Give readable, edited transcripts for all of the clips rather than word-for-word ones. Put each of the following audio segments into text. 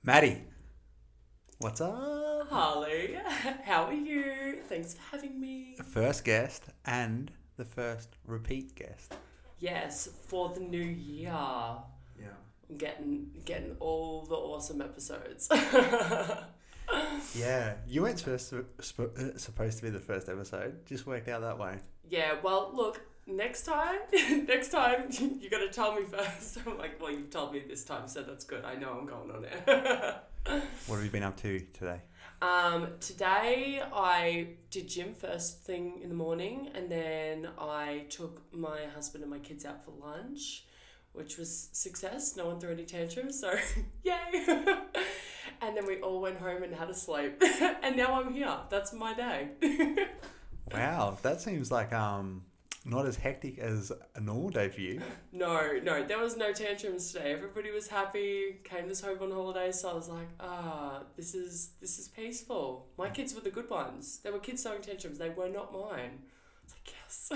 Maddie, what's up? Harley, how are you? Thanks for having me. First guest and the first repeat guest. Yes, for the new year. Yeah. I'm getting all the awesome episodes. Yeah, you weren't supposed to be the first episode. Just worked out that way. Yeah, well, look, next time, you got to tell me first. I'm like, well, you've told me this time, so that's good. I know I'm going on it. What have you been up to today? Today I did gym first thing in the morning, and then I took my husband and my kids out for lunch, which was success. No one threw any tantrums, so yay! And then we all went home and had a sleep, and now I'm here. That's my day. Wow, that seems like not as hectic as a normal day for you. No, there was no tantrums today. Everybody was happy. Came this home on holiday, so I was like, this is peaceful. My kids were the good ones. There were kids throwing tantrums. They were not mine. I was like, yes.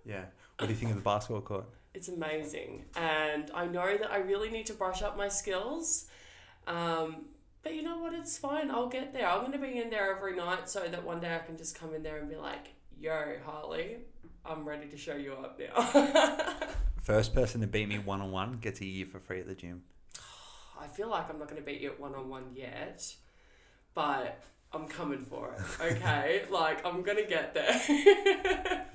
Yeah. What do you think of the basketball court? It's amazing, and I know that I really need to brush up my skills. But you know what? It's fine. I'll get there. I'm going to be in there every night so that one day I can just come in there and be like, yo, Harley, I'm ready to show you up now. First person to beat me one-on-one gets a year for free at the gym. I feel like I'm not going to beat you at one-on-one yet, but I'm coming for it, okay? Like, I'm going to get there.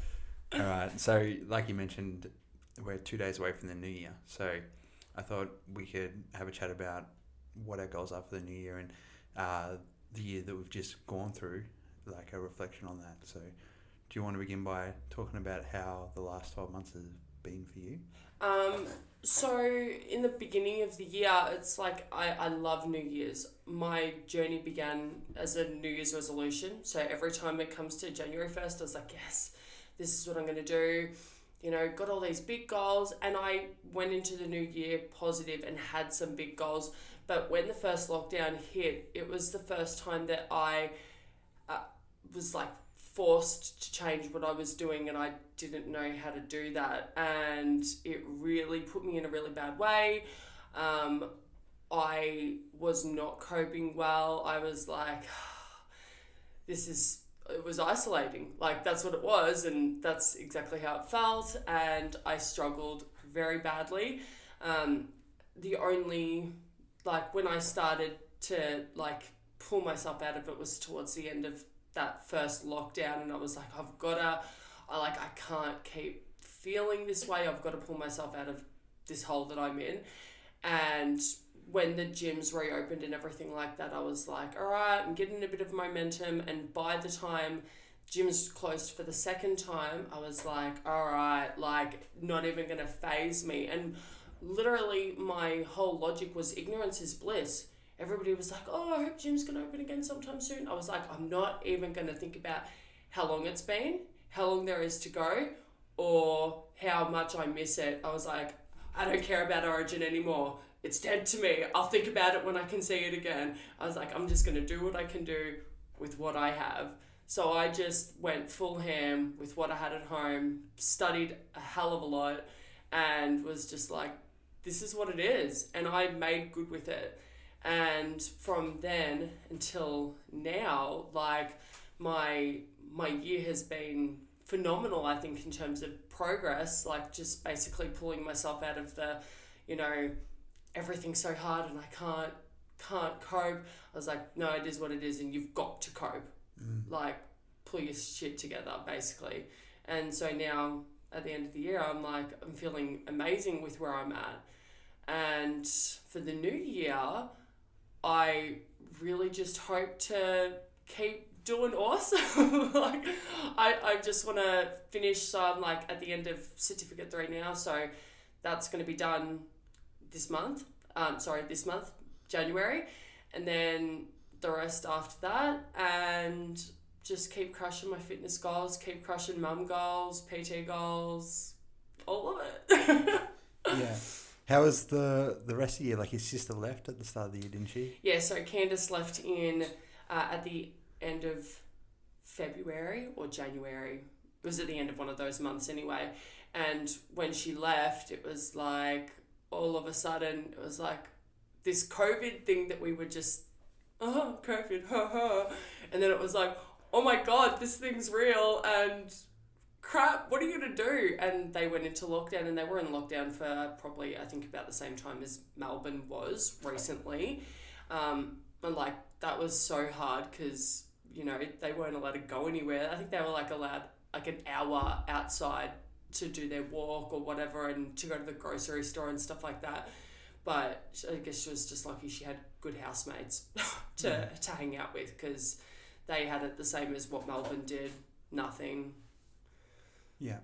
All right. So, like you mentioned, we're 2 days away from the new year. So, I thought we could have a chat about what our goals are for the new year and the year that we've just gone through, like a reflection on that. So, do you want to begin by talking about how the last 12 months has been for you? So in the beginning of the year, it's like I love New Year's. My journey began as a New Year's resolution. So every time it comes to January 1st, I was like, yes, this is what I'm going to do. You know, got all these big goals, and I went into the new year positive and had some big goals. But when the first lockdown hit, it was the first time that I was like forced to change what I was doing, and I didn't know how to do that, and it really put me in a really bad way. I was not coping well. I was like, it was isolating. Like, that's what it was, and that's exactly how it felt, and I struggled very badly. The only, like, when I started to, like, pull myself out of it was towards the end of that first lockdown, and I was like, I can't keep feeling this way. I've got to pull myself out of this hole that I'm in. And when the gyms reopened and everything like that, I was like, all right, I'm getting a bit of momentum. And by the time gyms closed for the second time, I was like, all right, like, not even going to faze me. And literally my whole logic was ignorance is bliss. Everybody was like, oh, I hope gym's going to open again sometime soon. I was like, I'm not even going to think about how long it's been, how long there is to go, or how much I miss it. I was like, I don't care about Origin anymore. It's dead to me. I'll think about it when I can see it again. I was like, I'm just going to do what I can do with what I have. So I just went full ham with what I had at home, studied a hell of a lot, and was just like, this is what it is. And I made good with it. And from then until now, like, my year has been phenomenal, I think, in terms of progress. Like, just basically pulling myself out of the, you know, everything's so hard and I can't cope. I was like, no, it is what it is, and you've got to cope. Like, pull your shit together, basically. And so now at the end of the year, I'm feeling amazing with where I'm at. And for the new year, I really just hope to keep doing awesome. Like, I just want to finish. So I'm like at the end of certificate 3 now. So that's going to be done this month, January. And then the rest after that. And just keep crushing my fitness goals, keep crushing mum goals, PT goals, all of it. Yeah. How was the rest of the year? Like, your sister left at the start of the year, didn't she? Yeah, so Candace left in at the end of February or January. It was at the end of one of those months anyway. And when she left, it was like, all of a sudden, it was like, this COVID thing that we were just, oh, COVID, and then it was like, oh my God, this thing's real, and crap, what are you going to do? And they went into lockdown, and they were in lockdown for probably, I think, about the same time as Melbourne was recently. And like, that was so hard because, you know, they weren't allowed to go anywhere. I think they were like allowed like an hour outside to do their walk or whatever, and to go to the grocery store and stuff like that. But I guess she was just lucky she had good housemates to hang out with, because they had it the same as what Melbourne did, nothing. Yeah.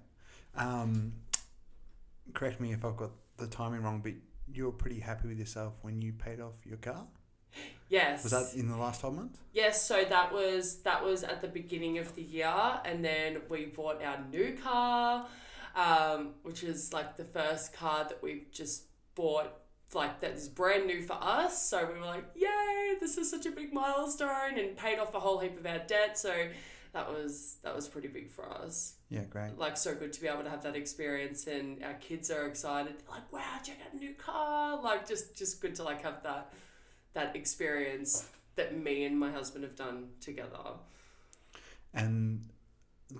Correct me if I've got the timing wrong, but you were pretty happy with yourself when you paid off your car? Yes. Was that in the last 12 months? Yes, so that was at the beginning of the year, and then we bought our new car, which is like the first car that we've just bought, like that is brand new for us. So we were like, yay, this is such a big milestone, and paid off a whole heap of our debt. So that was pretty big for us. Yeah, great. Like, so good to be able to have that experience, and our kids are excited. They're like, wow, check out a new car. Like, just good to like have that experience that me and my husband have done together. And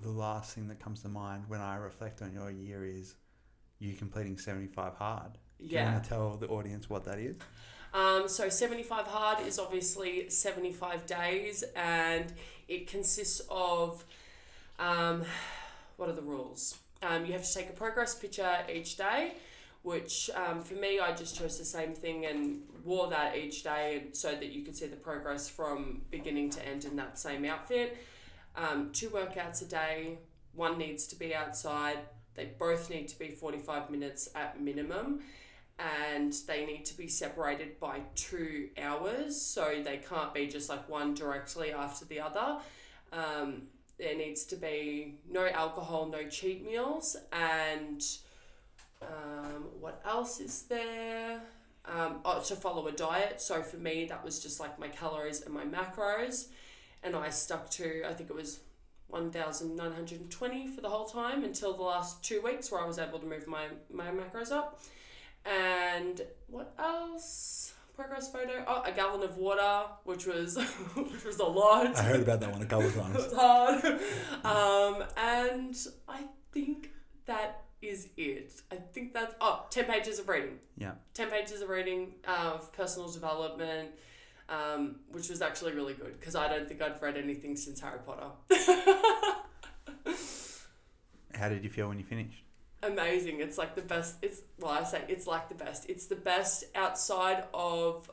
the last thing that comes to mind when I reflect on your year is you completing 75 hard. Do you want to tell the audience what that is? So 75 hard is obviously 75 days, and it consists of, what are the rules? You have to take a progress picture each day, which for me, I just chose the same thing and wore that each day so that you could see the progress from beginning to end in that same outfit. 2 workouts a day, one needs to be outside. They both need to be 45 minutes at minimum, and they need to be separated by 2 hours, so they can't be just like one directly after the other. There needs to be no alcohol, no cheat meals, and what else is there? To follow a diet. So for me, that was just like my calories and my macros, and I stuck to, I think it was 1,920 for the whole time until the last 2 weeks, where I was able to move my macros up. And what else? Progress photo. Oh, a gallon of water, which was a lot. I heard about that one a couple of times. It was hard. And I think that is it. I think that's 10 pages of reading. Yeah. 10 pages of reading of personal development, which was actually really good, because I don't think I'd read anything since Harry Potter. How did you feel when you finished? Amazing. It's like the best. It's like the best. It's the best outside of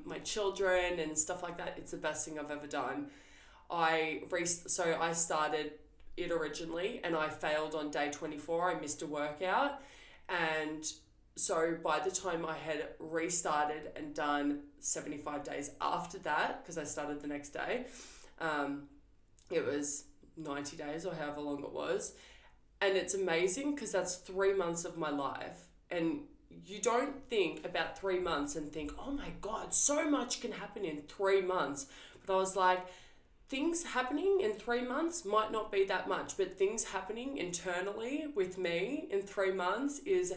my children and stuff like that. It's the best thing I've ever done. I started it originally, and I failed on day 24. I missed a workout, and so by the time I had restarted and done 75 days after that, because I started the next day, it was 90 days or however long it was. And it's amazing because that's 3 months of my life. And you don't think about 3 months and think, oh my God, so much can happen in 3 months. But I was like, things happening in 3 months might not be that much, but things happening internally with me in 3 months is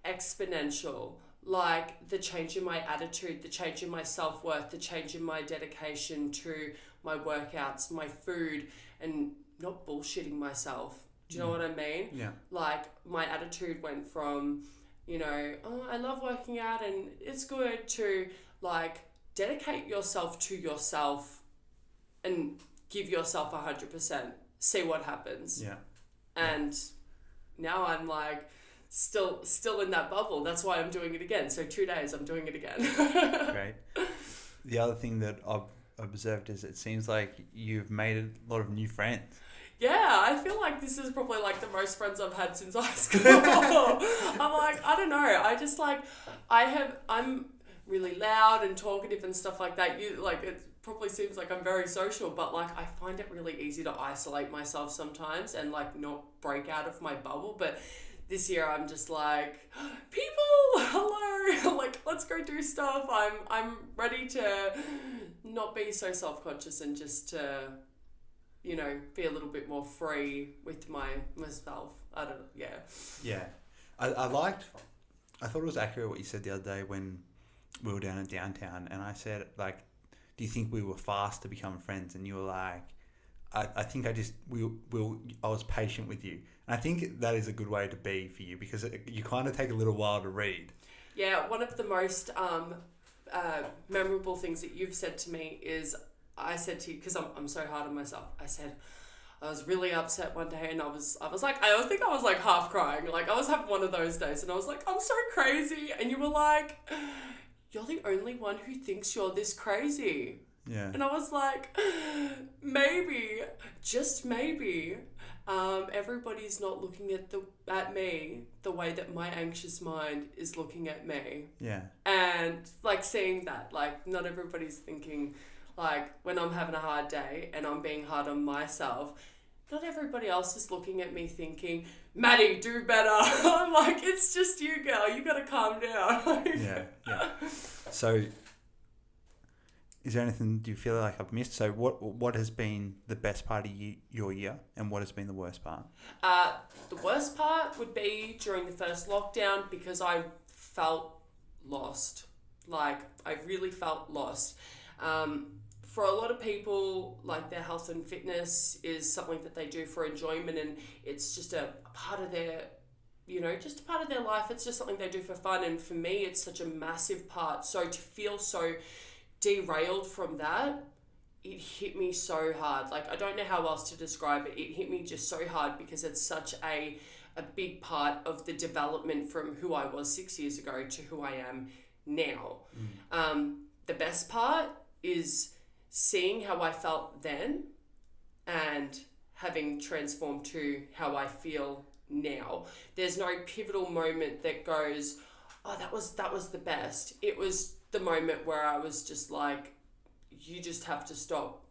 exponential. Like the change in my attitude, the change in my self-worth, the change in my dedication to my workouts, my food, and not bullshitting myself. Do you know what I mean? Yeah. Like, my attitude went from, you know, oh, I love working out and it's good, to, like, dedicate yourself to yourself and give yourself 100%. See what happens. Yeah. And now I'm, like, still in that bubble. That's why I'm doing it again. So 2 days, I'm doing it again. Great. The other thing that I've observed is it seems like you've made a lot of new friends. Yeah, I feel like this is probably like the most friends I've had since high school. I'm like, I don't know. I just like, I'm really loud and talkative and stuff like that. It probably seems like I'm very social, but like I find it really easy to isolate myself sometimes and like not break out of my bubble. But this year I'm just like, people, hello, like let's go do stuff. I'm ready to not be so self-conscious and just to, you know, be a little bit more free with myself. I don't know, yeah. Yeah. I thought it was accurate what you said the other day when we were down in downtown, and I said, like, do you think we were fast to become friends? And you were like, I think I was patient with you. And I think that is a good way to be for you, because you kind of take a little while to read. Yeah, one of the most memorable things that you've said to me is, I said to you, because I'm so hard on myself, I said, I was really upset one day, and I was like, I think I was like half crying, like I was having one of those days, and I was like, I'm so crazy, and you were like, you're the only one who thinks you're this crazy. Yeah. And I was like, maybe, just maybe, everybody's not looking at me the way that my anxious mind is looking at me. Yeah. And like seeing that, like not everybody's thinking, like when I'm having a hard day and I'm being hard on myself, not everybody else is looking at me thinking, Maddie, do better. I'm like, it's just you, girl. You got to calm down. Yeah. So, is there anything do you feel like I've missed? So, what has been the best part of your year, and what has been the worst part? The worst part would be during the first lockdown, because I felt lost. Like, I really felt lost. For a lot of people, like their health and fitness is something that they do for enjoyment, and it's just a part of their, just a part of their life. It's just something they do for fun. And for me, it's such a massive part. So to feel so derailed from that, it hit me so hard. Like, I don't know how else to describe it. It hit me just so hard, because it's such a big part of the development from who I was 6 years ago to who I am now. The best part is seeing how I felt then and having transformed to how I feel now. There's no pivotal moment that goes, oh, that was the best. It was the moment where I was just like, you just have to stop,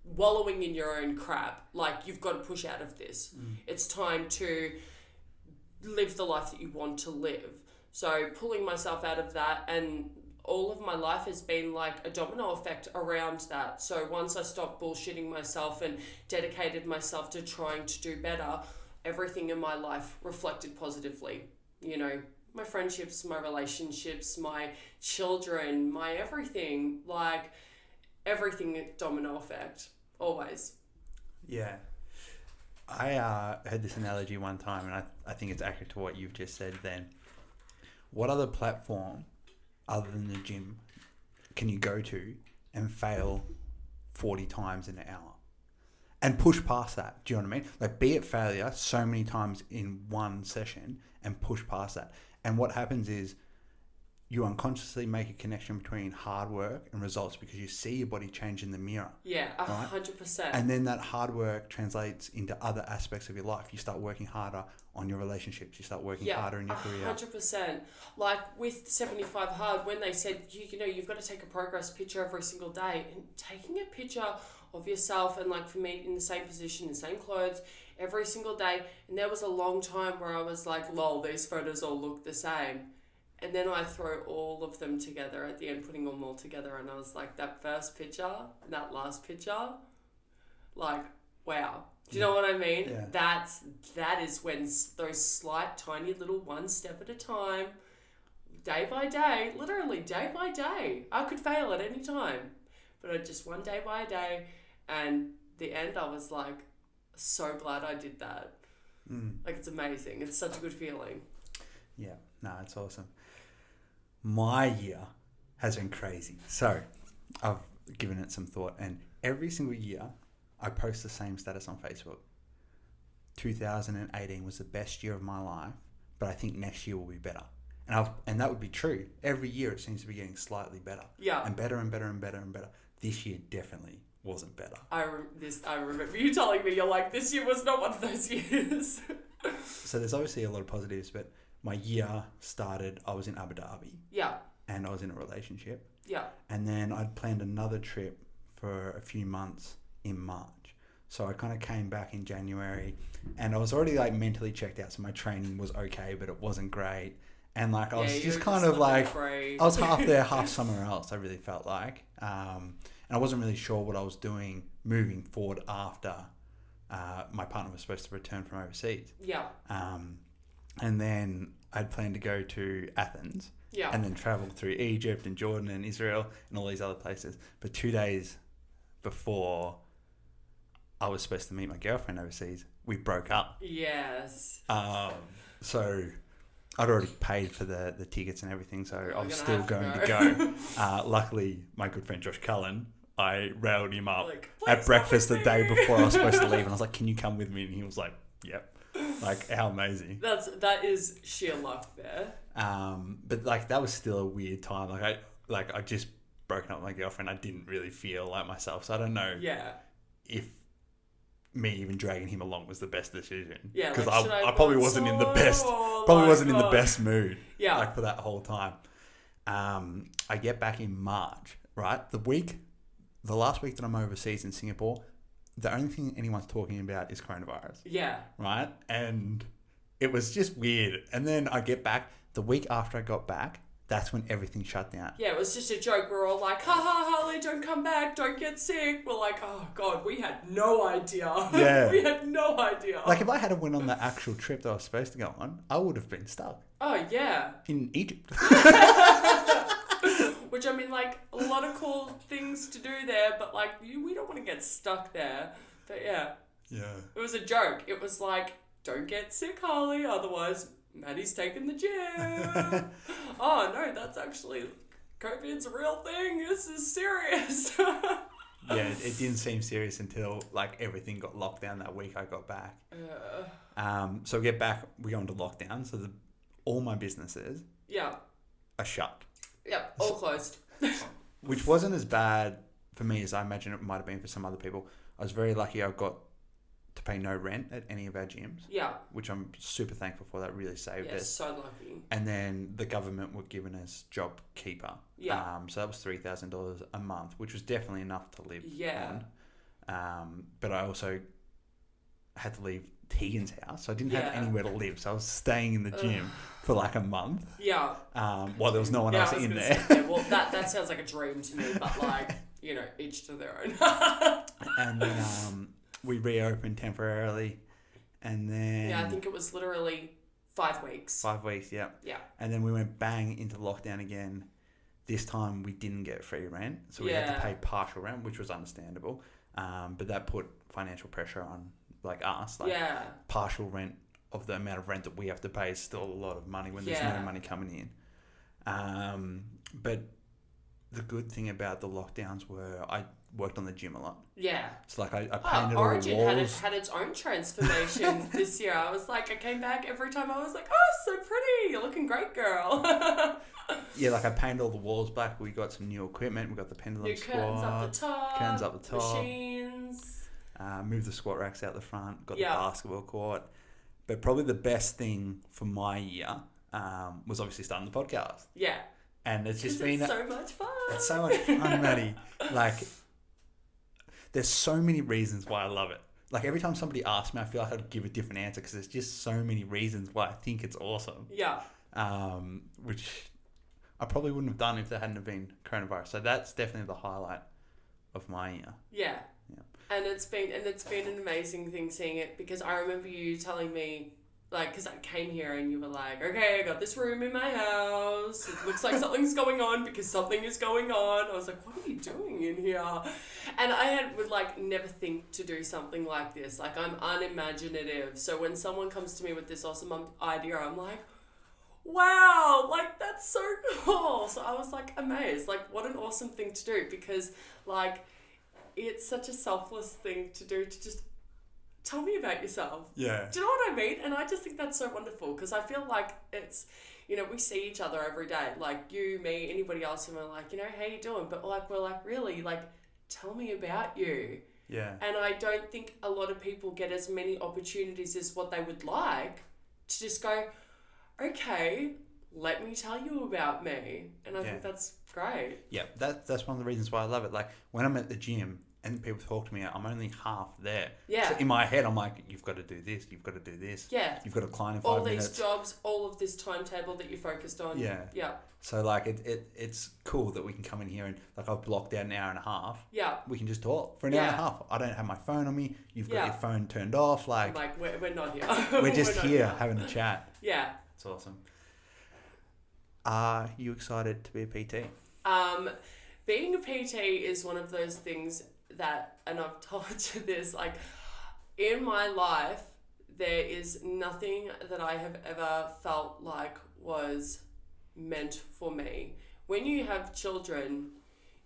wallowing in your own crap. Like, you've got to push out of this. It's time to live the life that you want to live. So pulling myself out of that, and all of my life has been like a domino effect around that. So once I stopped bullshitting myself and dedicated myself to trying to do better, everything in my life reflected positively. My friendships, my relationships, my children, my everything, like everything, domino effect, always. Yeah. I heard this analogy one time, and I think it's accurate to what you've just said then. What other platform other than the gym can you go to and fail 40 times in an hour and push past that? Do you know what I mean? Like, be it failure so many times in one session and push past that. And what happens is you unconsciously make a connection between hard work and results, because you see your body change in the mirror. Yeah, right? 100%. And then that hard work translates into other aspects of your life. You start working harder on your relationships. You start working harder in your career. 100%. Like with 75 Hard, when they said, you've got to take a progress picture every single day, and taking a picture of yourself, and like for me, in the same position, the same clothes, every single day. And there was a long time where I was like, lol, these photos all look the same. And then I throw all of them together at the end, putting them all together. And I was like, that first picture and that last picture, like, wow. Do you know what I mean? Yeah. That is when those slight, tiny little one step at a time, day by day, literally day by day. I could fail at any time, but I just one day by day. And the end, I was like, so glad I did that. Like, it's amazing. It's such a good feeling. Yeah, no, it's awesome. My year has been crazy. So I've given it some thought, and every single year I post the same status on Facebook. 2018 was the best year of my life, but I think next year will be better. And that would be true. Every year it seems to be getting slightly better. Yeah. And better and better and better and better. This year definitely wasn't better. I remember you telling me, you're like, this year was not one of those years. So there's obviously a lot of positives, but my year started, I was in Abu Dhabi. Yeah. And I was in a relationship. Yeah. And then I'd planned another trip for a few months in March. So I kind of came back in January, and I was already like mentally checked out. So my training was okay, but it wasn't great. And like I was just kind of like, I was half there, half somewhere else, I really felt like. And I wasn't really sure what I was doing moving forward after my partner was supposed to return from overseas. Yeah. And then I'd planned to go to Athens. Yeah. And then travel through Egypt and Jordan and Israel and all these other places. But 2 days before I was supposed to meet my girlfriend overseas, we broke up. Yes. So I'd already paid for the tickets and everything, so I was still going to go. Luckily, my good friend Josh Cullen, I railed him up at breakfast the day before I was supposed to leave, and I was like, "Can you come with me?" And he was like, "Yep." Like, how amazing! That is sheer luck there. But like that was still a weird time. I just broken up with my girlfriend. I didn't really feel like myself, so I don't know. Yeah. If me even dragging him along was the best decision. Yeah, because like, I probably wasn't in the best. Probably wasn't in the best mood. Yeah. Like for that whole time. I get back in March. Right, the last week that I'm overseas in Singapore, the only thing anyone's talking about is coronavirus. Yeah. Right, and it was just weird. And then I get back the week after I got back. That's when everything shut down. Yeah, it was just a joke. We're all like, ha ha, Harley, don't come back, don't get sick. We're like, oh God, we had no idea. Yeah. We had no idea. Like if I had went on the actual trip that I was supposed to go on, I would have been stuck. Oh, yeah. In Egypt. Which, I mean, like, a lot of cool things to do there, but like, we don't want to get stuck there. But yeah. Yeah. It was a joke. It was like, don't get sick, Harley, otherwise Maddie's taking the gym. Oh no, that's actually COVID's a real thing. This is serious. Yeah, it didn't seem serious until like everything got locked down that week I got back. So we get back, we go into lockdown. So all my businesses are shut. Yep, all closed. Which wasn't as bad for me as I imagine it might have been for some other people. I was very lucky I got to pay no rent at any of our gyms. Yeah. Which I'm super thankful for. That really saved us. So lucky. And then the government were giving us JobKeeper. Yeah. So that was $3,000 a month, which was definitely enough to live on. But I also had to leave Tegan's house, so I didn't have anywhere to live. So I was staying in the gym for like a month. Yeah. While there was no one else in there. Well, that sounds like a dream to me, but like, you know, each to their own. And then we reopened temporarily, and then... Yeah, I think it was literally 5 weeks. 5 weeks, yeah. Yeah. And then we went bang into lockdown again. This time we didn't get free rent, so we had to pay partial rent, which was understandable. But that put financial pressure on like us. Like partial rent of the amount of rent that we have to pay is still a lot of money when there's no money coming in. But the good thing about the lockdowns were I worked on the gym a lot. Yeah. So like I painted all the walls. Origin had its own transformation this year. I was like, I came back every time I was like, oh, so pretty. You're looking great, girl. Yeah, like I painted all the walls black. We got some new equipment. We got the pendulum squat. Curtains up the top. Machines. Moved the squat racks out the front. Got the basketball court. But probably the best thing for my year was obviously starting the podcast. Yeah. And it's just been... so much fun. It's so much fun, Maddie. Like... There's so many reasons why I love it. Like every time somebody asks me, I feel like I'd give a different answer because there's just so many reasons why I think it's awesome. Yeah. Which I probably wouldn't have done if there hadn't have been coronavirus. So that's definitely the highlight of my year. Yeah. Yeah. And it's been an amazing thing seeing it because I remember you telling me, like, because I came here and you were like, okay, I got this room in my house. It looks like something's going on because something is going on. I was like, what are you doing in here? And I would, like, never think to do something like this. Like, I'm unimaginative. So when someone comes to me with this awesome idea, I'm like, wow, like, that's so cool. So I was, like, amazed. Like, what an awesome thing to do because, like, it's such a selfless thing to do to just... Tell me about yourself. Yeah. Do you know what I mean? And I just think that's so wonderful because I feel like it's, you know, we see each other every day. Like you, me, anybody else, and we're like, you know, how you doing? But like, we're like, really, like, tell me about you. Yeah. And I don't think a lot of people get as many opportunities as what they would like to just go, okay, let me tell you about me. And I think that's great. Yeah, that's one of the reasons why I love it. Like when I'm at the gym and people talk to me, I'm only half there. Yeah. So in my head, I'm like, you've got to do this, you've got to do this. Yeah. You've got a client in 5 all minutes. these jobs, all of this timetable that you're focused on. Yeah. Yeah. So like it's cool that we can come in here and like I've blocked out an hour and a half. Yeah. We can just talk for an hour and a half. I don't have my phone on me. You've got your phone turned off. Like we're not here. We're just here having a chat. Yeah. It's awesome. Are you excited to be a PT? Being a PT is one of those things that, and I've told you this, like in my life, there is nothing that I have ever felt like was meant for me. When you have children,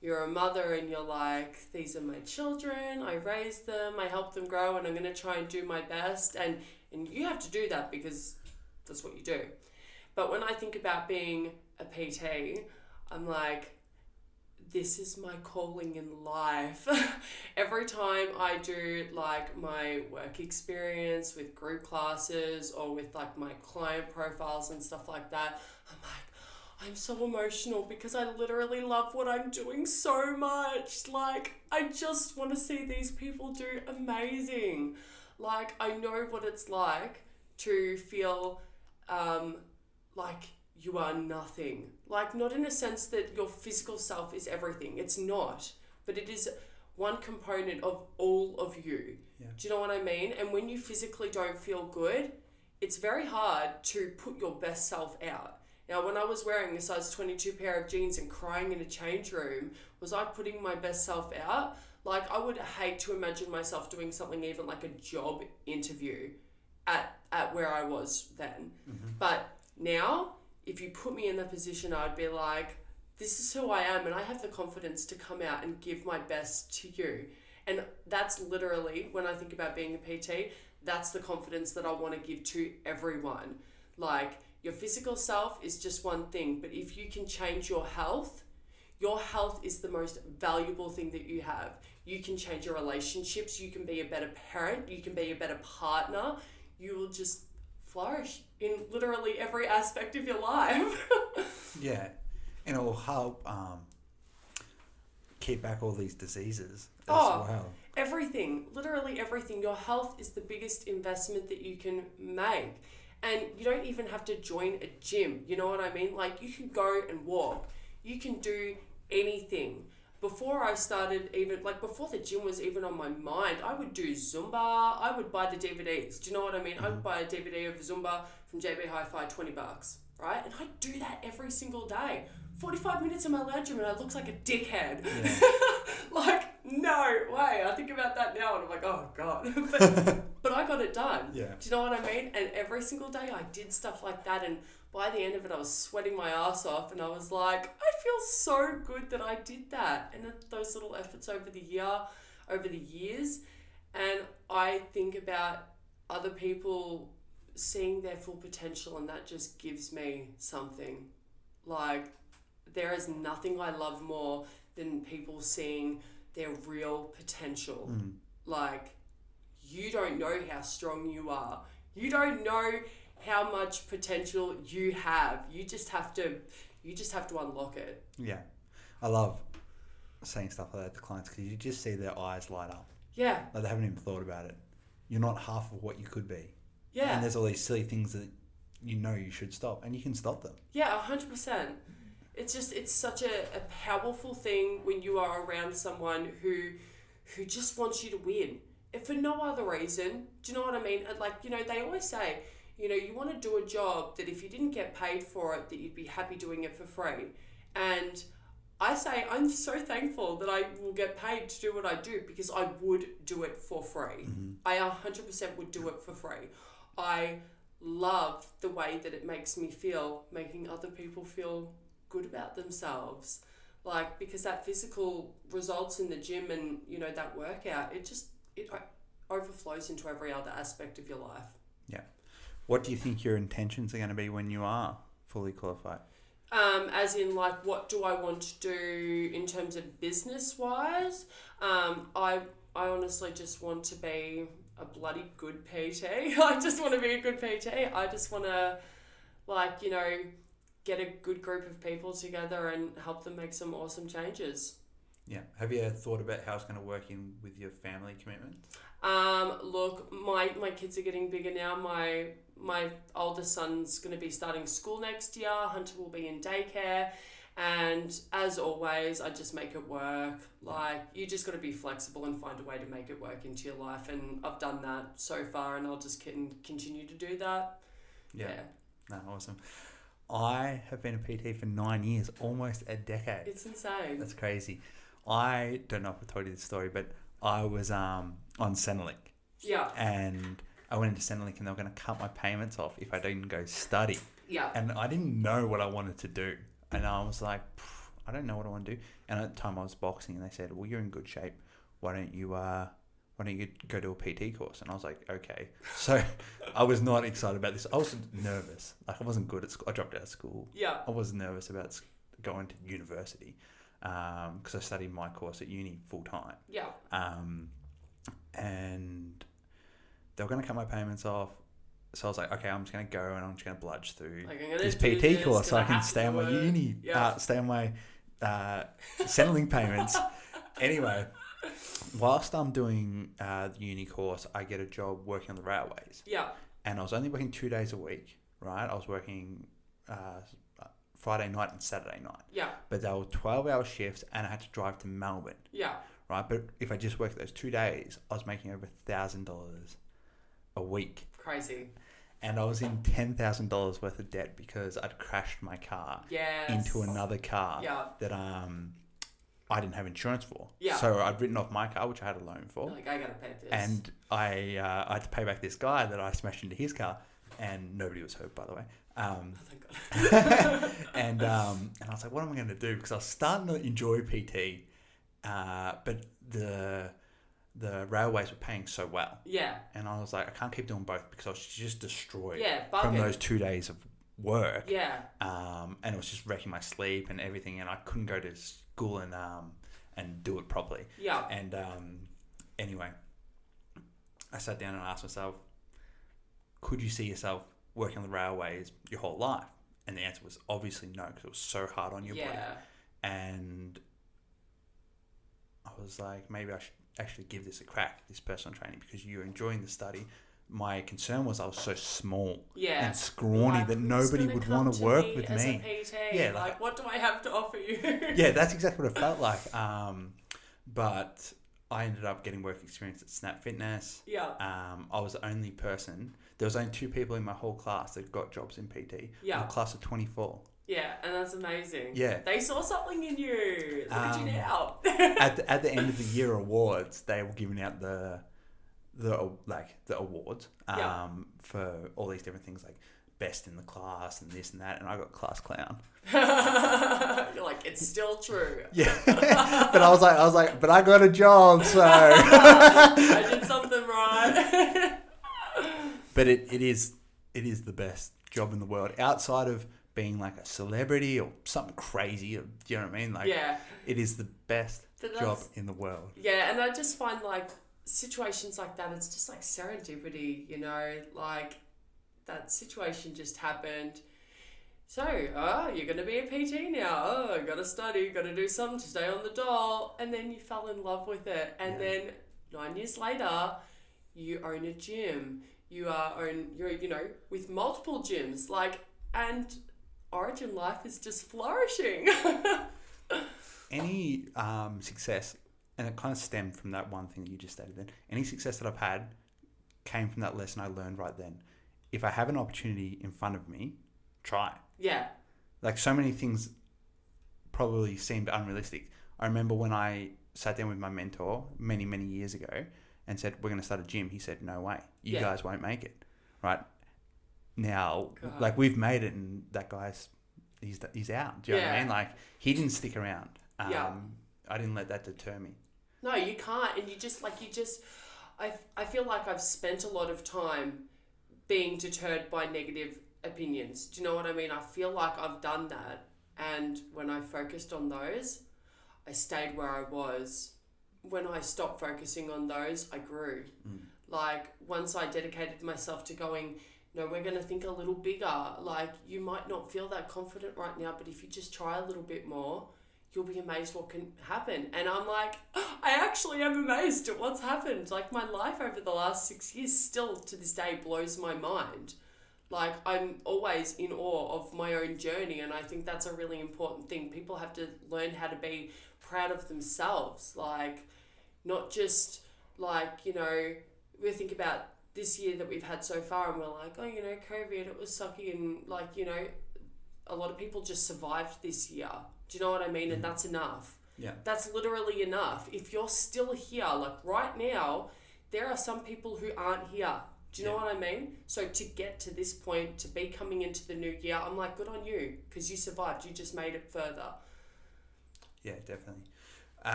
you're a mother and you're like, these are my children, I raised them, I helped them grow, and I'm going to try and do my best. And you have to do that because that's what you do. But when I think about being a PT, I'm like, this is my calling in life. Every time I do like my work experience with group classes or with like my client profiles and stuff like that, I'm like, I'm so emotional because I literally love what I'm doing so much. Like, I just want to see these people do amazing. Like, I know what it's like to feel like you are nothing. Like, not in a sense that your physical self is everything. It's not. But it is one component of all of you. Yeah. Do you know what I mean? And when you physically don't feel good, it's very hard to put your best self out. Now, when I was wearing a size 22 pair of jeans and crying in a change room, was I putting my best self out? Like, I would hate to imagine myself doing something even like a job interview at where I was then. Mm-hmm. But now, if you put me in that position, I'd be like, this is who I am, and I have the confidence to come out and give my best to you. And that's literally, when I think about being a PT, that's the confidence that I want to give to everyone. Like, your physical self is just one thing, but if you can change your health is the most valuable thing that you have. You can change your relationships, you can be a better parent, you can be a better partner, you will just flourish in literally every aspect of your life. Yeah, and it will help keep back all these diseases as well. Everything, literally everything. Your health is the biggest investment that you can make. And you don't even have to join a gym. You know what I mean? Like, you can go and walk. You can do anything. Before I started before the gym was even on my mind, I would do Zumba. I would buy the DVDs. Do you know what I mean? Mm-hmm. I would buy a DVD of Zumba from JB Hi-Fi, $20, right? And I'd do that every single day. 45 minutes in my lounge room and I looked like a dickhead. Yeah. Like, no way. I think about that now and I'm like, oh God. But I got it done. Yeah. Do you know what I mean? And every single day I did stuff like that, and by the end of it, I was sweating my ass off, and I was like, I feel so good that I did that. And those little efforts over the years, and I think about other people seeing their full potential, and that just gives me something. Like, there is nothing I love more than people seeing their real potential. Mm. Like, you don't know how strong you are. You don't know how much potential you have. You just have to unlock it. Yeah. I love saying stuff like that to clients because you just see their eyes light up. Yeah. Like they haven't even thought about it. You're not half of what you could be. Yeah. And there's all these silly things that you know you should stop, and you can stop them. Yeah, 100%. It's such a powerful thing when you are around someone who just wants you to win. If for no other reason, do you know what I mean? Like, you know, they always say, you know, you want to do a job that if you didn't get paid for it, that you'd be happy doing it for free. And I say, I'm so thankful that I will get paid to do what I do because I would do it for free. Mm-hmm. I 100% would do it for free. I love the way that it makes me feel, making other people feel good about themselves. Like, because that physical results in the gym and, you know, that workout, it overflows into every other aspect of your life. Yeah. What do you think your intentions are going to be when you are fully qualified? As in, like, what do I want to do in terms of business-wise? I honestly just want to be a bloody good PT. I just want to be a good PT. I just want to, like, you know, get a good group of people together and help them make some awesome changes. Yeah. Have you thought about how it's going to work in with your family commitment? Look, my kids are getting bigger now. My oldest son's going to be starting school next year. Hunter will be in daycare. And as always, I just make it work. Like, you just got to be flexible and find a way to make it work into your life. And I've done that so far, and I'll just continue to do that. Yeah. No, awesome. I have been a PT for 9 years, almost a decade. It's insane. That's crazy. I don't know if I told you this story, but I was on Centrelink. Yeah. And I went into Centrelink and they were going to cut my payments off if I didn't go study. Yeah. And I didn't know what I wanted to do. And I was like, I don't know what I want to do. And at the time I was boxing and they said, well, you're in good shape. Why don't you go do a PT course? And I was like, okay. So I was not excited about this. I was nervous. Like, I wasn't good at school. I dropped out of school. Yeah. I was nervous about going to university because I studied my course at uni full time. Yeah. And they were going to cut my payments off. So I was like, okay, I'm just going to go and I'm just going to bludge through this PT course so I can stay on my uni, stay on my Centrelink payments. Anyway, whilst I'm doing the uni course, I get a job working on the railways. Yeah. And I was only working 2 days a week, right? I was working Friday night and Saturday night. Yeah. But they were 12-hour shifts and I had to drive to Melbourne. Yeah. Right? But if I just worked those 2 days, I was making over $1,000 a week. Crazy. And I was in $10,000 worth of debt because I'd crashed my car into another car that I didn't have insurance for. Yeah. So I'd written off my car, which I had a loan for. Like, I gotta pay this. And I had to pay back this guy that I smashed into his car, and nobody was hurt, by the way. Thank God. And I was like, what am I going to do? Because I was starting to enjoy PT, but the railways were paying so well. Yeah. And I was like, I can't keep doing both because I was just destroyed from those 2 days of work. Yeah. And it was just wrecking my sleep and everything, and I couldn't go to school and do it properly. Yeah. And anyway, I sat down and asked myself, could you see yourself working on the railways your whole life? And the answer was obviously no, because it was so hard on your body. And I was like, maybe I should actually give this a crack, this personal training, because you're enjoying the study. My concern was I was so small and scrawny that nobody would want to work with me. PT? Yeah, like, what do I have to offer you? Yeah, that's exactly what it felt like. But I ended up getting work experience at Snap Fitness. Yeah. I was the only person. There was only 2 people in my whole class that got jobs in PT. Yeah. A class of 24. Yeah, and that's amazing. Yeah. They saw something in you. Look at you now. at the end of the year awards, they were giving out the awards for all these different things, like best in the class and this and that, and I got class clown. You're like, it's still true. Yeah. But I was like, but I got a job, so I did something right. But it is the best job in the world outside of being like a celebrity or something crazy. Do you know what I mean? Like, it is the best job in the world. Yeah, and I just find like situations like that, it's just like serendipity, you know, like that situation just happened. So, you're going to be a PT now. Got to study, got to do something to stay on the dole. And then you fell in love with it. And then 9 years later, you own a gym. You're, you know, with multiple gyms. Like, and Origin life is just flourishing. Any success, and it kind of stemmed from that one thing that you just stated then, any success that I've had came from that lesson I learned right then. If I have an opportunity in front of me, try. Yeah. Like, so many things probably seemed unrealistic. I remember when I sat down with my mentor many, many years ago and said, we're going to start a gym. He said, no way. You guys won't make it. Right? Now, like, we've made it, and that guy's, he's out. Do you know what I mean? Like, he didn't stick around. I didn't let that deter me. No, you can't. And I feel like I've spent a lot of time being deterred by negative opinions. Do you know what I mean? I feel like I've done that. And when I focused on those, I stayed where I was. When I stopped focusing on those, I grew. Like, once I dedicated myself to going, no, we're going to think a little bigger. Like, you might not feel that confident right now, but if you just try a little bit more, you'll be amazed what can happen. And I'm like, I actually am amazed at what's happened. Like, my life over the last 6 years still to this day blows my mind. Like, I'm always in awe of my own journey, and I think that's a really important thing. People have to learn how to be proud of themselves. Like, not just, like, you know, we think about this year that we've had so far, and we're like, oh, you know, COVID, it was sucky, and, like, you know, a lot of people just survived this year. Do you know what I mean? And that's enough. Yeah. That's literally enough. If you're still here, like right now, there are some people who aren't here. Do you know what I mean? So to get to this point, to be coming into the new year, I'm like, good on you, because you survived. You just made it further. Yeah, definitely.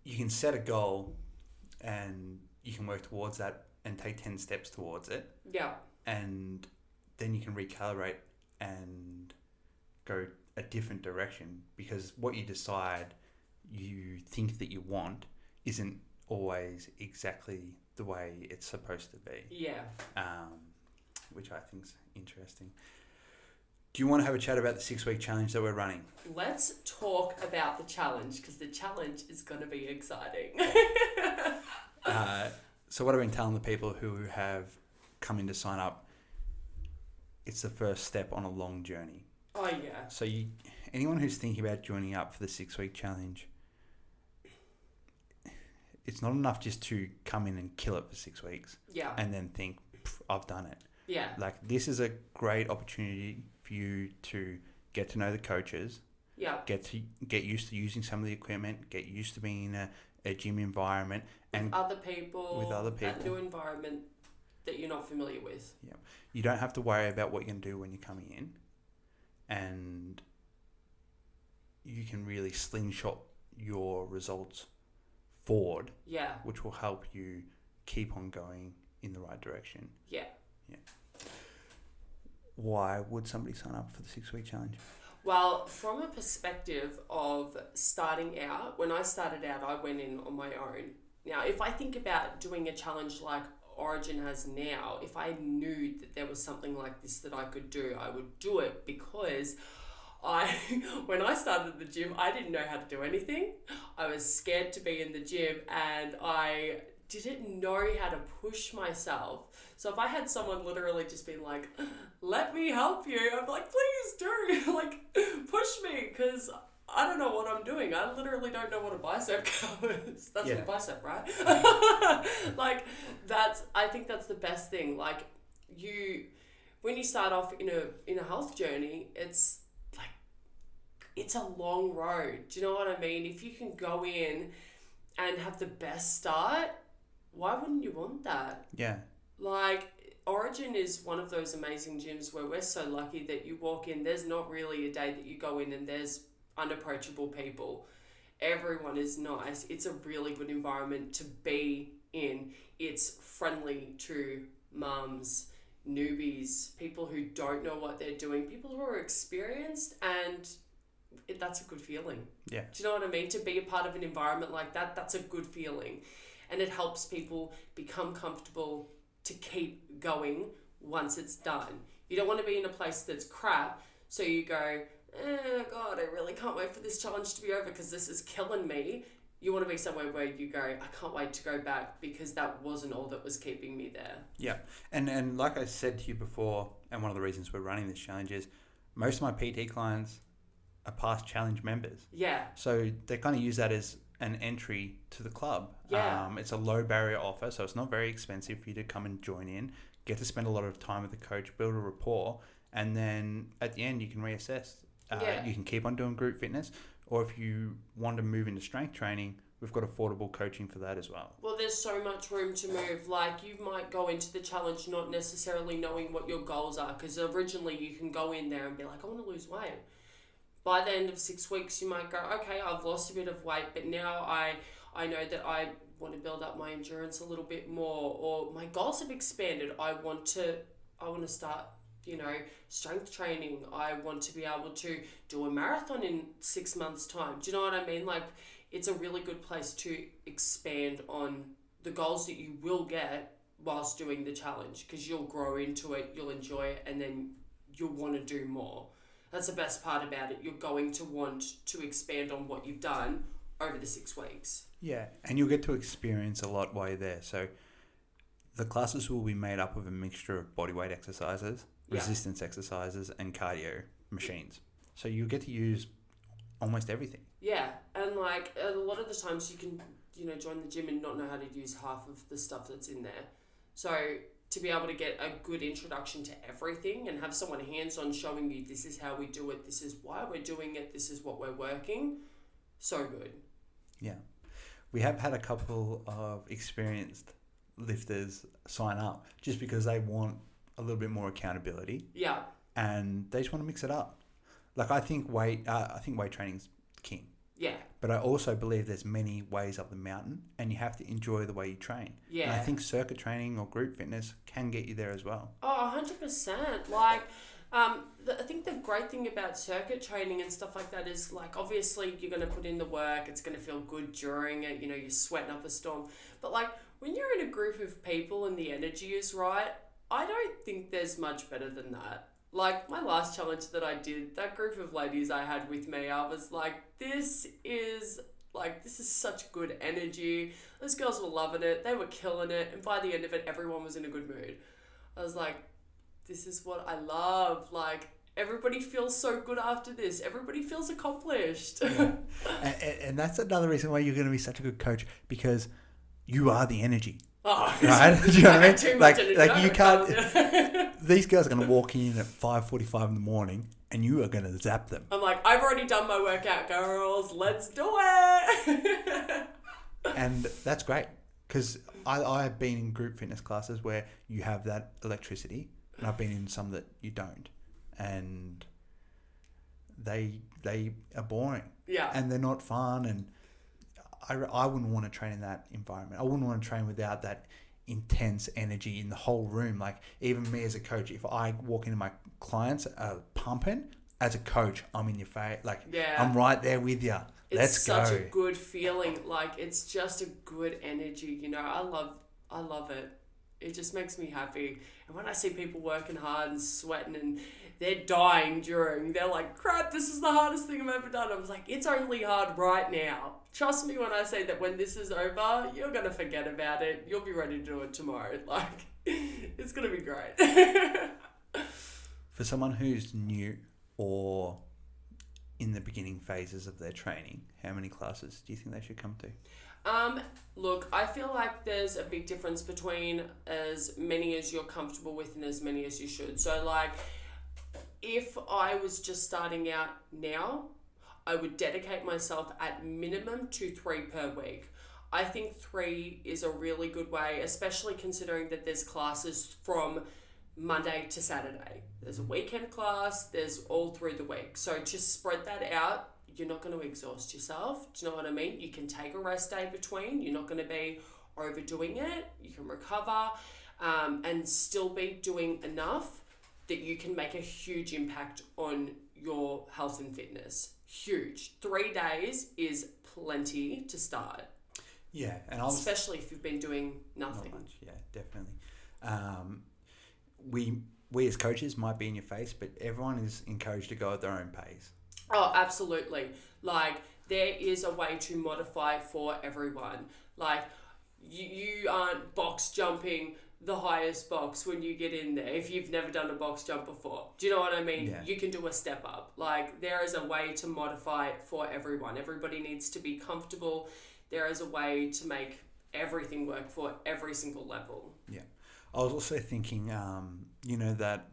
You can set a goal and you can work towards that and take 10 steps towards it. Yeah. And then you can recalibrate and go a different direction, because what you decide you think that you want isn't always exactly the way it's supposed to be. Yeah. Which I think's interesting. Do you want to have a chat about the 6-week challenge that we're running? Let's talk about the challenge, because the challenge is going to be exciting. So what I've been telling the people who have come in to sign up, it's the first step on a long journey. Oh, yeah. So anyone who's thinking about joining up for the 6-week challenge, it's not enough just to come in and kill it for 6 weeks. Yeah. And then think, I've done it. Yeah. Like, this is a great opportunity for you to get to know the coaches. Yeah. Get used to using some of the equipment, get used to being in a gym environment. And with other people. That new environment that you're not familiar with. Yeah. You don't have to worry about what you're going to do when you're coming in. And you can really slingshot your results forward. Yeah. Which will help you keep on going in the right direction. Yeah. Yeah. Why would somebody sign up for the 6-week challenge? Well, from a perspective of starting out, when I started out, I went in on my own. Now, if I think about doing a challenge like Origin has now, if I knew that there was something like this that I could do, I would do it, because when I started the gym, I didn't know how to do anything. I was scared to be in the gym, and I didn't know how to push myself. So if I had someone literally just being like, let me help you, I'm like, please do, like, push me, because I don't know what I'm doing. I literally don't know what a bicep covers. That's a bicep, right? Like, I think that's the best thing. Like, when you start off in a health journey, it's like, it's a long road. Do you know what I mean? If you can go in and have the best start, why wouldn't you want that? Yeah. Like, Origin is one of those amazing gyms where we're so lucky that you walk in, there's not really a day that you go in and there's unapproachable people. Everyone is nice. It's a really good environment to be in. It's friendly to mums, newbies, people who don't know what they're doing, people who are experienced, and that's a good feeling. Yeah. Do you know what I mean? To be a part of an environment like that, that's a good feeling. And it helps people become comfortable to keep going once it's done. You don't want to be in a place that's crap, so you go, God, I really can't wait for this challenge to be over because this is killing me. You want to be somewhere where you go, I can't wait to go back because that wasn't all that was keeping me there. Yeah. And like I said to you before, and one of the reasons we're running this challenge is most of my PT clients are past challenge members. Yeah. So they kind of use that as an entry to the club. Yeah. It's a low barrier offer, so it's not very expensive for you to come and join in, get to spend a lot of time with the coach, build a rapport, and then at the end you can reassess. You can keep on doing group fitness, or if you want to move into strength training, we've got affordable coaching for that as well. Well, there's so much room to move. Like, you might go into the challenge not necessarily knowing what your goals are, because originally you can go in there and be like, I want to lose weight. By the end of 6 weeks, you might go, okay, I've lost a bit of weight, but now I know that I want to build up my endurance a little bit more, or my goals have expanded. I want to start, strength training. I want to be able to do a marathon in 6 months' time. Do you know what I mean? Like, it's a really good place to expand on the goals that you will get whilst doing the challenge, because you'll grow into it, you'll enjoy it, and then you'll want to do more. That's the best part about it. You're going to want to expand on what you've done over the 6 weeks. Yeah, and you'll get to experience a lot while you're there. So the classes will be made up of a mixture of bodyweight exercises, resistance exercises, and cardio machines. So you'll get to use almost everything. Yeah, and like a lot of the times you can, join the gym and not know how to use half of the stuff that's in there. So to be able to get a good introduction to everything and have someone hands-on showing you this is how we do it, this is why we're doing it, this is what we're working, so good. Yeah. We have had a couple of experienced lifters sign up just because they want a little bit more accountability. Yeah. And they just want to mix it up. Like I think weight training's king. Yeah. But I also believe there's many ways up the mountain and you have to enjoy the way you train. Yeah. And I think circuit training or group fitness can get you there as well. Oh, 100%. Like, I think the great thing about circuit training and stuff like that is, like, obviously you're going to put in the work. It's going to feel good during it. You're sweating up a storm. But, like, when you're in a group of people and the energy is right, I don't think there's much better than that. Like, my last challenge that I did, that group of ladies I had with me, I was like, this is such good energy. Those girls were loving it. They were killing it. And by the end of it, everyone was in a good mood. I was like, this is what I love. Like, everybody feels so good after this. Everybody feels accomplished. Yeah. and that's another reason why you're going to be such a good coach, because you are the energy. Oh, right? Do you know what I mean? Too much energy. Like you can't. These girls are going to walk in at 5:45 in the morning, and you are going to zap them. I'm like, I've already done my workout, girls. Let's do it. And that's great, because I've been in group fitness classes where you have that electricity, and I've been in some that you don't, and they are boring. Yeah. And they're not fun, and I wouldn't want to train in that environment. I wouldn't want to train without that intense energy in the whole room. Like, even me as a coach, if I walk into my clients pumping, as a coach, I'm in your face. Like, yeah. I'm right there with you. Let's go. It's such a good feeling. Like, it's just a good energy. I love it. It just makes me happy. And when I see people working hard and sweating and they're dying they're like, crap, this is the hardest thing I've ever done. I was like, it's only hard right now. Trust me when I say that when this is over, you're going to forget about it. You'll be ready to do it tomorrow. Like, it's going to be great. For someone who's new or in the beginning phases of their training, how many classes do you think they should come to? Look, I feel like there's a big difference between as many as you're comfortable with and as many as you should. So, like, if I was just starting out now, I would dedicate myself at minimum to 3 per week. I think 3 is a really good way, especially considering that there's classes from Monday to Saturday. There's a weekend class, there's all through the week. So just spread that out. You're not going to exhaust yourself. Do you know what I mean? You can take a rest day between. You're not going to be overdoing it. You can recover and still be doing enough that you can make a huge impact on your health and fitness. Huge. 3 days is plenty to start. Yeah. And especially if you've been doing nothing. Not much. Yeah, definitely. We as coaches might be in your face, but everyone is encouraged to go at their own pace. Oh, absolutely. Like, there is a way to modify for everyone. Like, you aren't box jumping the highest box when you get in there if you've never done a box jump before. Do you know what I mean? Yeah. You can do a step up. Like, there is a way to modify for everyone. Everybody needs to be comfortable. There is a way to make everything work for every single level. Yeah. I was also thinking, that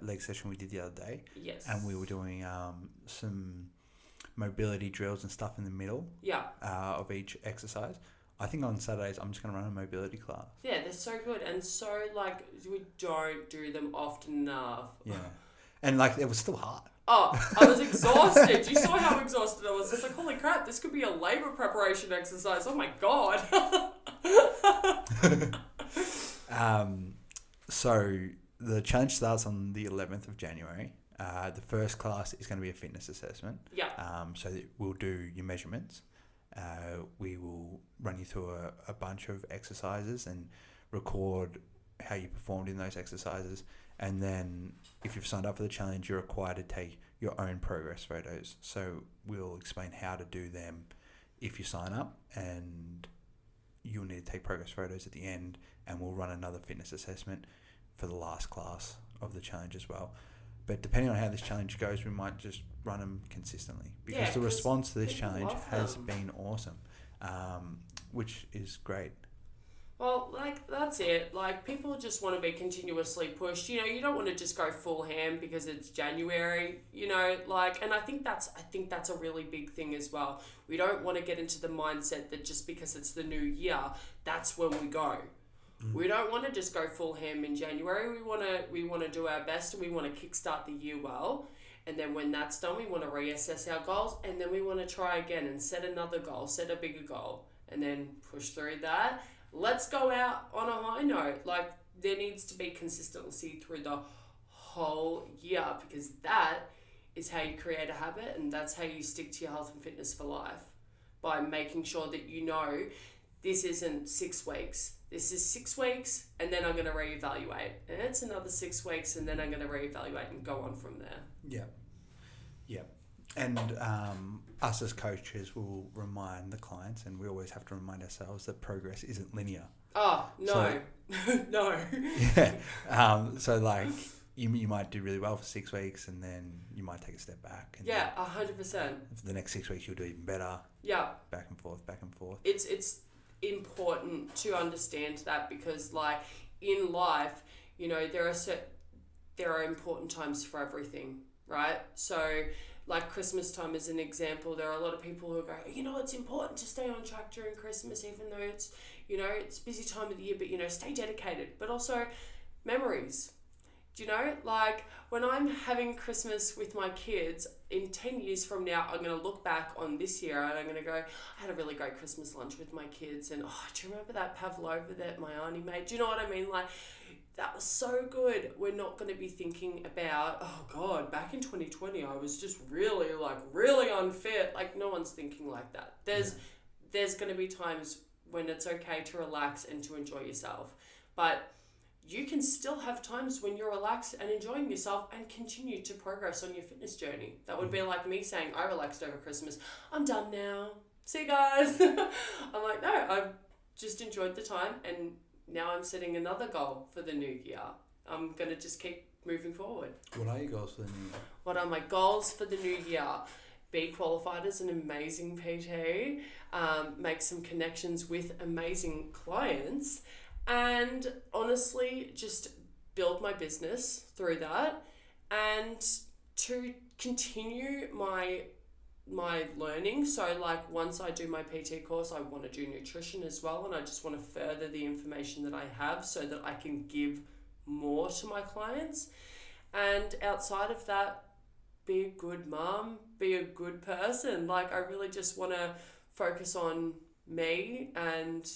leg session we did the other day. Yes. And we were doing some mobility drills and stuff in the middle of each exercise. I think on Saturdays I'm just going to run a mobility class. Yeah, they're so good. And so, like, we don't do them often enough. Yeah. And, like, it was still hard. Oh, I was exhausted. You saw how exhausted I was. It's like, holy crap, this could be a labour preparation exercise. Oh, my God. So the challenge starts on the 11th of January. The first class is going to be a fitness assessment. Yeah. So we'll do your measurements. We will run you through a bunch of exercises and record how you performed in those exercises. And then if you've signed up for the challenge, you're required to take your own progress photos. So we'll explain how to do them if you sign up, and you'll need to take progress photos at the end, and we'll run another fitness assessment for the last class of the challenge as well. But depending on how this challenge goes, we might just run them consistently, because the response to this challenge has been awesome, which is great. Well, like, that's it. Like, people just want to be continuously pushed. You know, you don't want to just go full ham because it's January, you know, like, and I think that's a really big thing as well. We don't want to get into the mindset that just because it's the new year, that's when we go. We don't want to just go full ham in January. We want to do our best, and we want to kickstart the year well. And then when that's done, we want to reassess our goals, and then we want to try again and set another goal, set a bigger goal, and then push through that. Let's go out on a high note. Like, there needs to be consistency through the whole year, because that is how you create a habit, and that's how you stick to your health and fitness for life, by making sure that you know this isn't 6 weeks. This is 6 weeks, and then I'm going to reevaluate. And it's another 6 weeks, and then I'm going to reevaluate and go on from there. Yeah. Yeah. And us as coaches will remind the clients, and we always have to remind ourselves, that progress isn't linear. Oh, no. So, no. Yeah. So, like, you might do really well for 6 weeks, and then you might take a step back. And 100%. For the next 6 weeks, you'll do even better. Yeah. Back and forth, back and forth. It's important to understand that, because, like, in life, you know, there are important times for everything, right? So, like, Christmas time is an example. There are a lot of people who go, you know, it's important to stay on track during Christmas, even though it's, you know, it's a busy time of the year, but, you know, stay dedicated. But also memories. Do you know, like, when I'm having Christmas with my kids, in 10 years from now, I'm going to look back on this year and I'm going to go, I had a really great Christmas lunch with my kids, and, oh, do you remember that pavlova that my auntie made? Do you know what I mean? Like, that was so good. We're not going to be thinking about, oh God, back in 2020, I was just really unfit. Like, no one's thinking like that. There's going to be times when it's okay to relax and to enjoy yourself. But you can still have times when you're relaxed and enjoying yourself and continue to progress on your fitness journey. That would be like me saying, I relaxed over Christmas. I'm done now. See you guys. I'm like, no, I've just enjoyed the time, and now I'm setting another goal for the new year. I'm going to just keep moving forward. What are your goals for the new year? What are my goals for the new year? Be qualified as an amazing PT, make some connections with amazing clients, and honestly just build my business through that, and to continue my learning. So, like, once I do my PT course, I want to do nutrition as well, and I just want to further the information that I have so that I can give more to my clients. And outside of that, be a good mom, be a good person. Like, I really just want to focus on me and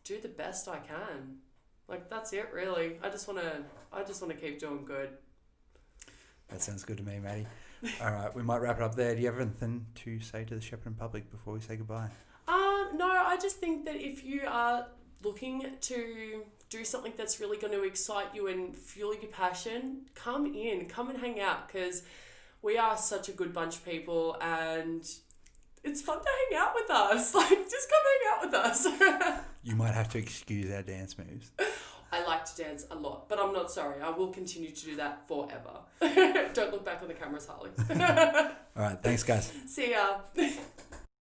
do the best I can. Like, that's it, really. I just want to keep doing good. That sounds good to me, Maddie. All right, we might wrap it up there. Do you have anything to say to the Shepparton public before we say goodbye? No, I just think that if you are looking to do something that's really going to excite you and fuel your passion, come and hang out, because we are such a good bunch of people, and it's fun to hang out with us. Like, just come hang out with us. You might have to excuse our dance moves. I like to dance a lot, but I'm not sorry. I will continue to do that forever. Don't look back on the cameras, Harley. All right, thanks, guys. See ya.